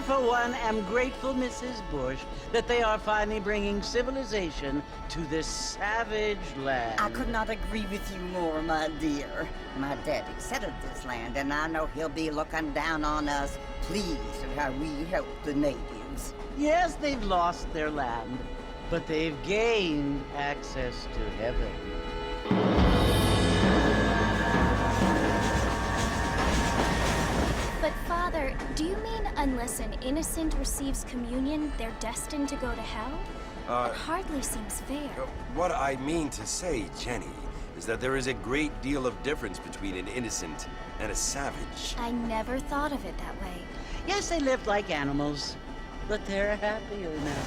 for one, am grateful, Mrs. Bush, that they are finally bringing civilization to this savage land. I could not agree with you more, my dear. My daddy settled this land, and I know he'll be looking down on us, pleased at how we help the natives. Yes, they've lost their land, but they've gained access to heaven. But Father, do you mean unless an innocent receives communion, they're destined to go to hell? It hardly seems fair. What I mean to say, Jenny, is that there is a great deal of difference between an innocent and a savage. I never thought of it that way. Yes, they lived like animals, but they're happier now.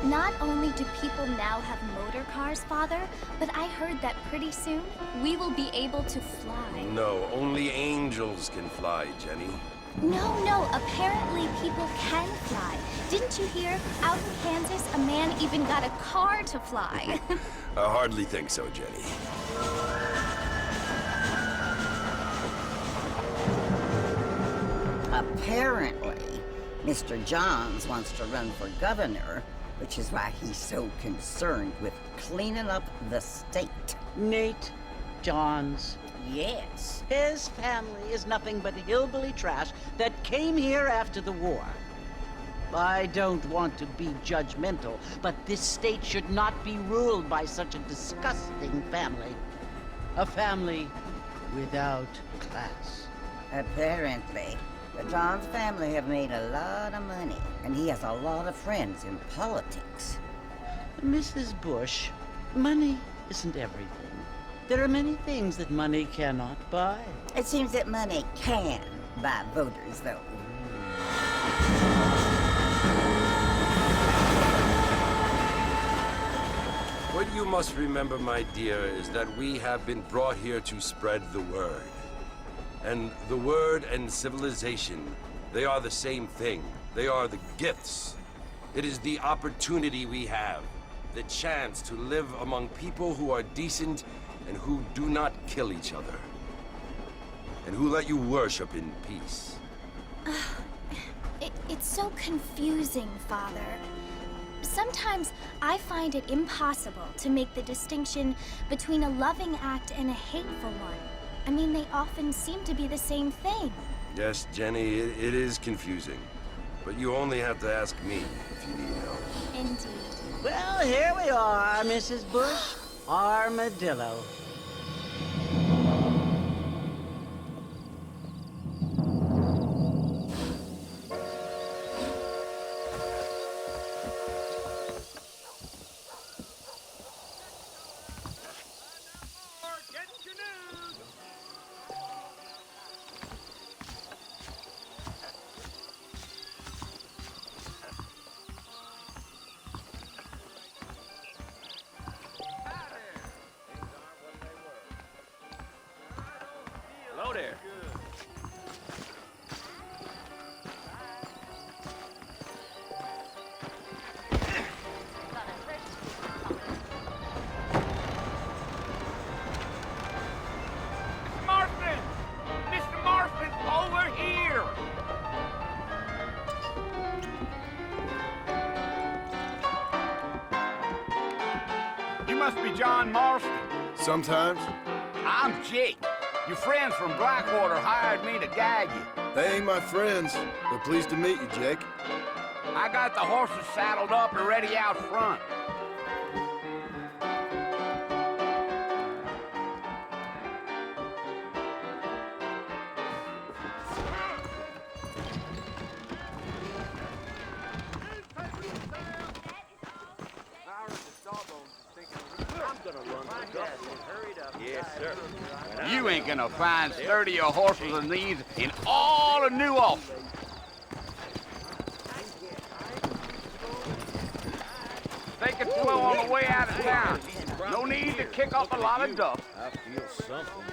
Not only do people now have motor cars, Father, but I heard that pretty soon we will be able to fly. No, only angels can fly, Jenny. No, apparently people can fly. Didn't you hear? Out in Kansas, a man even got a car to fly. I hardly think so, Jenny. Apparently, Mr. Johns wants to run for governor, which is why he's so concerned with cleaning up the state. Nate Johns. Yes. His family is nothing but hillbilly trash that came here after the war. I don't want to be judgmental, but this state should not be ruled by such a disgusting family. A family without class. Apparently. The Johns family have made a lot of money, and he has a lot of friends in politics. Mrs. Bush, money isn't everything. There are many things that money cannot buy. It seems that money can buy voters, though. What you must remember, my dear, is that we have been brought here to spread the word. And the word and civilization, they are the same thing. They are the gifts. It is the opportunity we have, the chance to live among people who are decent and who do not kill each other, and who let you worship in peace. It's so confusing, Father. Sometimes I find it impossible to make the distinction between a loving act and a hateful one. I mean, they often seem to be the same thing. Yes, Jenny, it is confusing. But you only have to ask me if you need help. Indeed. Well, here we are, Mrs. Bush. Armadillo. Hello there. Marston! Mr. Marston, over here! You must be John Marston. Sometimes. I'm Jake. Your friends from Blackwater hired me to guide you. They ain't my friends. They're pleased to meet you, Jake. I got the horses saddled up and ready out front. Yes, sir. You ain't gonna find sturdier horses than these in all of New Ulster. Take it slow on the way out of town. No need to kick up a lot of dust. I feel something.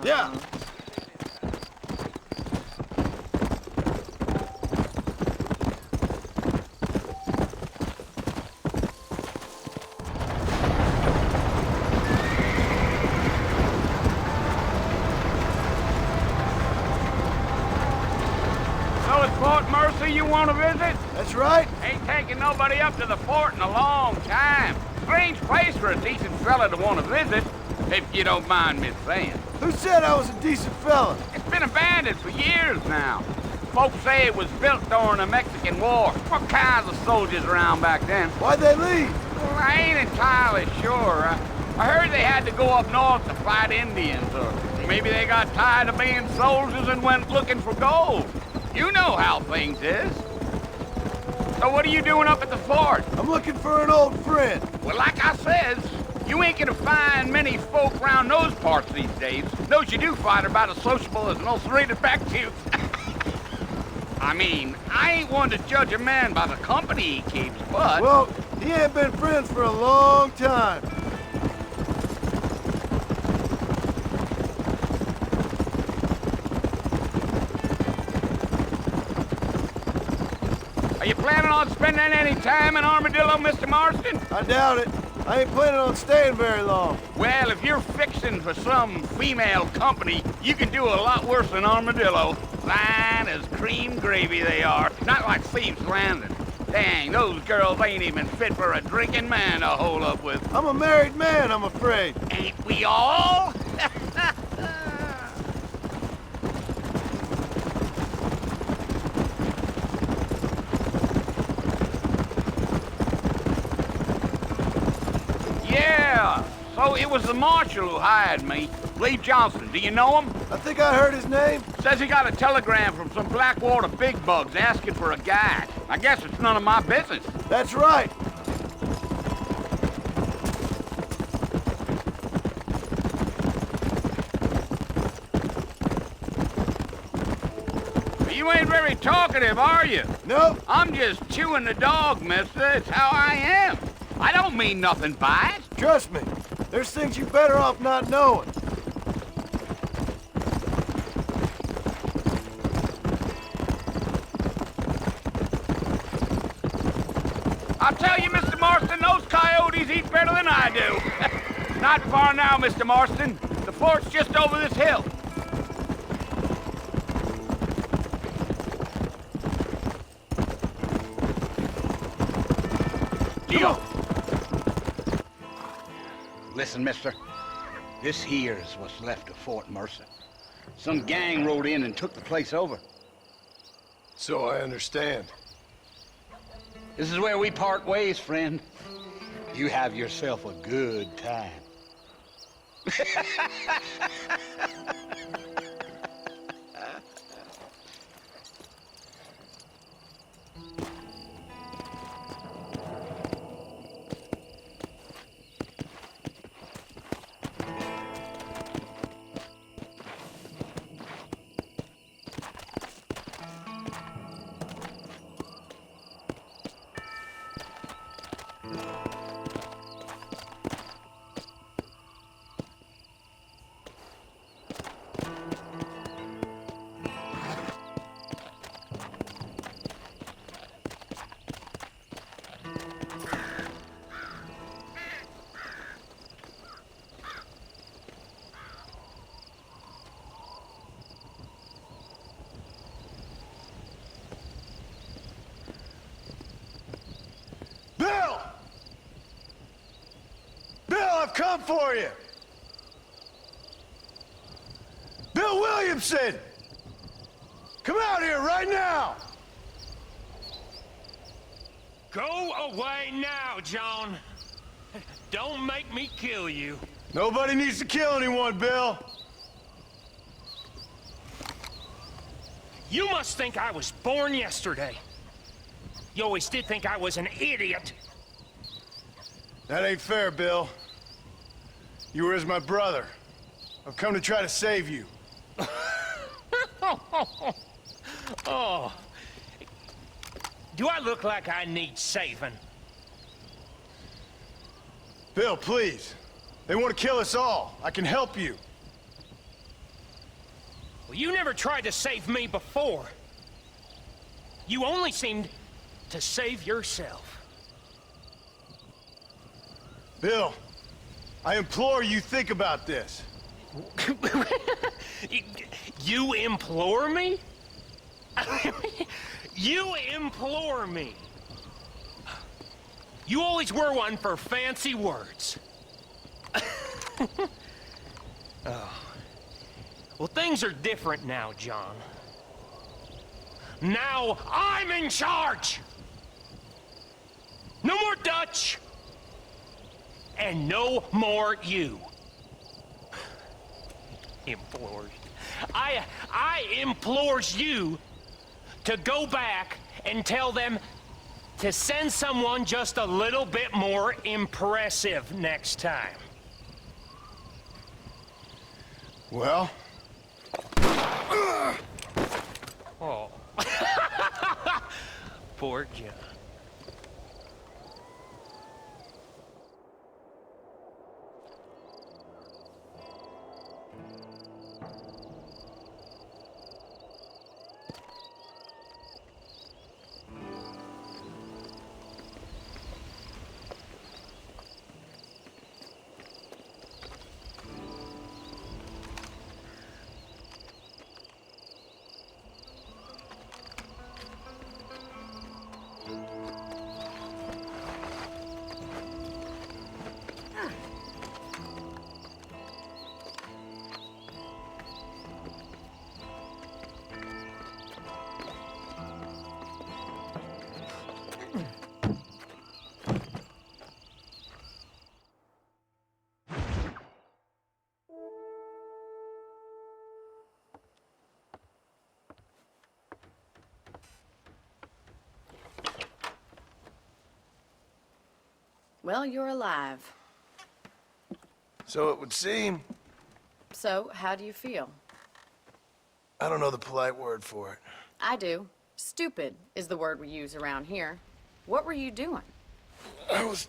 Yeah. Fort Mercer you want to visit? That's right. Ain't taking nobody up to the fort in a long time. Strange place for a decent fella to want to visit, if you don't mind me saying. Who said I was a decent fella? It's been abandoned for years now. Folks say it was built during the Mexican War. What kinds of soldiers around back then? Why'd they leave? Well, I ain't entirely sure. I heard they had to go up north to fight Indians, or maybe they got tired of being soldiers and went looking for gold. You know how things is. So what are you doing up at the fort? I'm looking for an old friend. Well, like I says, you ain't gonna find many folk around those parts these days. Those you do find are about as sociable as an ulcerated back tooth. I mean, I ain't one to judge a man by the company he keeps, but... Well, he ain't been friends for a long time. Are you planning on spending any time in Armadillo, Mr. Marston? I doubt it. I ain't planning on staying very long. Well, if you're fixing for some female company, you can do a lot worse than Armadillo. Fine as cream gravy they are. Not like Thieves Landing. Dang, those girls ain't even fit for a drinking man to hole up with. I'm a married man, I'm afraid. Ain't we all? Yeah, so it was the marshal who hired me. Lee Johnson, do you know him? I think I heard his name. Says he got a telegram from some Blackwater big bugs asking for a guide. I guess it's none of my business. That's right. You ain't very talkative, are you? Nope. I'm just chewing the dog, mister. It's how I am. I don't mean nothing by it. Trust me. There's things you better off not knowing. I'll tell you, Mr. Marston, those coyotes eat better than I do. Not far now, Mr. Marston. The fort's just over this hill. Gio. Listen, mister. This here's what's left of Fort Mercer. Some gang rode in and took the place over. So I understand. This is where we part ways, friend. You have yourself a good time. Bill! Bill, I've come for you! Bill Williamson! Come out here right now! Go away now, John. Don't make me kill you. Nobody needs to kill anyone, Bill. You must think I was born yesterday. You always did think I was an idiot. That ain't fair, Bill. You were as my brother. I've come to try to save you. Oh. Do I look like I need saving? Bill, please. They want to kill us all. I can help you. Well, you never tried to save me before. You only seemed to save yourself. Bill, I implore you think about this. You implore me? You implore me. You always were one for fancy words. Oh. Well, things are different now, John. Now I'm in charge! No more Dutch! And no more you. Implores. I implores you to go back and tell them to send someone just a little bit more impressive next time. Well? Oh. Poor John. Well, you're alive. So it would seem. So, how do you feel? I don't know the polite word for it. I do. Stupid is the word we use around here. What were you doing? I was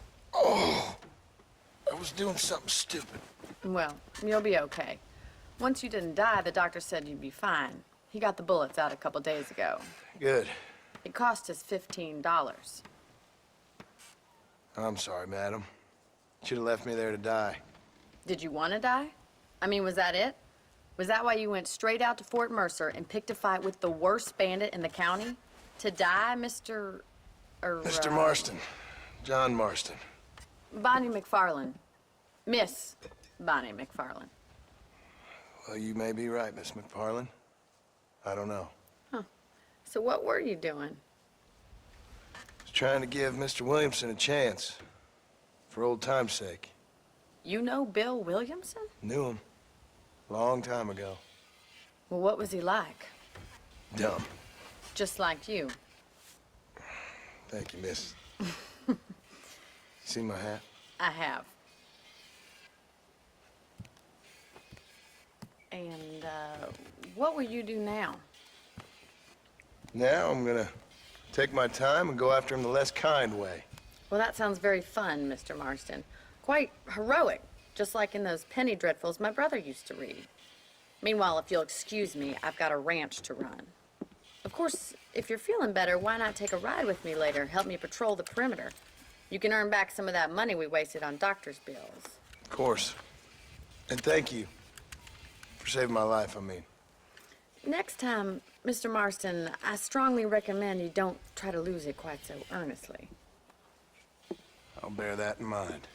doing something stupid. Well, you'll be okay. Once you didn't die, the doctor said you'd be fine. He got the bullets out a couple days ago. Good. It cost us $15. I'm sorry, madam. Should have left me there to die. Did you want to die? I mean, was that it? Was that why you went straight out to Fort Mercer and picked a fight with the worst bandit in the county? To die, Mr. Mr. Marston. John Marston. Bonnie McFarland. Miss Bonnie McFarland. Well, you may be right, Miss McFarland. I don't know. So what were you doing? I was trying to give Mr. Williamson a chance. For old time's sake. You know Bill Williamson? Knew him. Long time ago. Well, what was he like? Dumb. Just like you. Thank you, miss. You see my hat? I have. And, what will you do now? Now I'm gonna take my time and go after him the less kind way. Well, that sounds very fun, Mr. Marston. Quite heroic, just like in those penny dreadfuls my brother used to read. Meanwhile, if you'll excuse me, I've got a ranch to run. Of course, if you're feeling better, why not take a ride with me later? Help me patrol the perimeter. You can earn back some of that money we wasted on doctor's bills. Of course. And thank you. For saving my life, I mean. Next time, Mr. Marston, I strongly recommend you don't try to lose it quite so earnestly. I'll bear that in mind.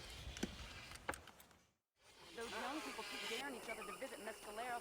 Those young people keep daring each other to visit Mescalero.